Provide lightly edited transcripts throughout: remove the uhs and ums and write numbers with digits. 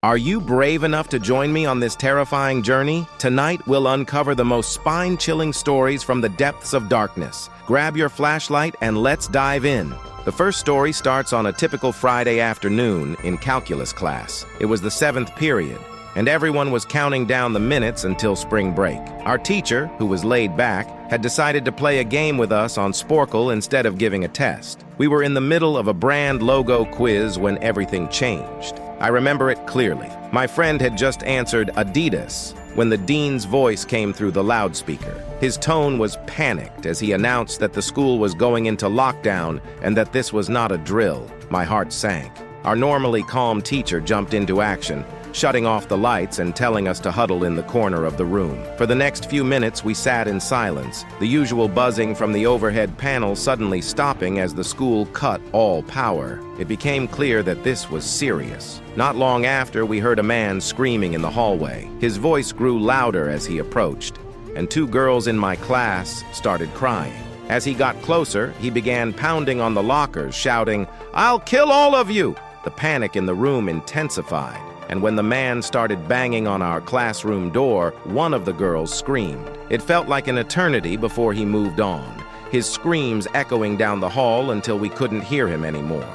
Are you brave enough to join me on this terrifying journey? Tonight, we'll uncover the most spine-chilling stories from the depths of darkness. Grab your flashlight and let's dive in. The first story starts on a typical Friday afternoon in calculus class. It was the 7th period, and everyone was counting down the minutes until spring break. Our teacher, who was laid back, had decided to play a game with us on Sporkle instead of giving a test. We were in the middle of a brand logo quiz when everything changed. I remember it clearly. My friend had just answered Adidas when the dean's voice came through the loudspeaker. His tone was panicked as he announced that the school was going into lockdown and that this was not a drill. My heart sank. Our normally calm teacher jumped into action, shutting off the lights and telling us to huddle in the corner of the room. For the next few minutes, we sat in silence, the usual buzzing from the overhead panel suddenly stopping as the school cut all power. It became clear that this was serious. Not long after, we heard a man screaming in the hallway. His voice grew louder as he approached, and 2 girls in my class started crying. As he got closer, he began pounding on the lockers, shouting, "I'll kill all of you!" The panic in the room intensified, and when the man started banging on our classroom door, one of the girls screamed. It felt like an eternity before he moved on, his screams echoing down the hall until we couldn't hear him anymore.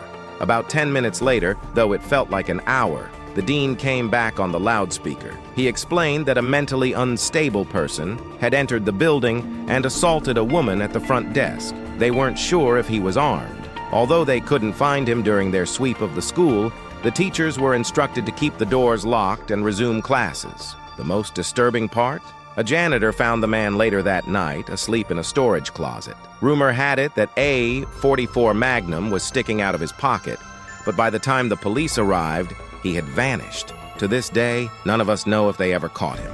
About 10 minutes later, though it felt like an hour, the dean came back on the loudspeaker. He explained that a mentally unstable person had entered the building and assaulted a woman at the front desk. They weren't sure if he was armed. Although they couldn't find him during their sweep of the school, the teachers were instructed to keep the doors locked and resume classes. The most disturbing part? A janitor found the man later that night, asleep in a storage closet. Rumor had it that a .44 Magnum was sticking out of his pocket, but by the time the police arrived, he had vanished. To this day, none of us know if they ever caught him.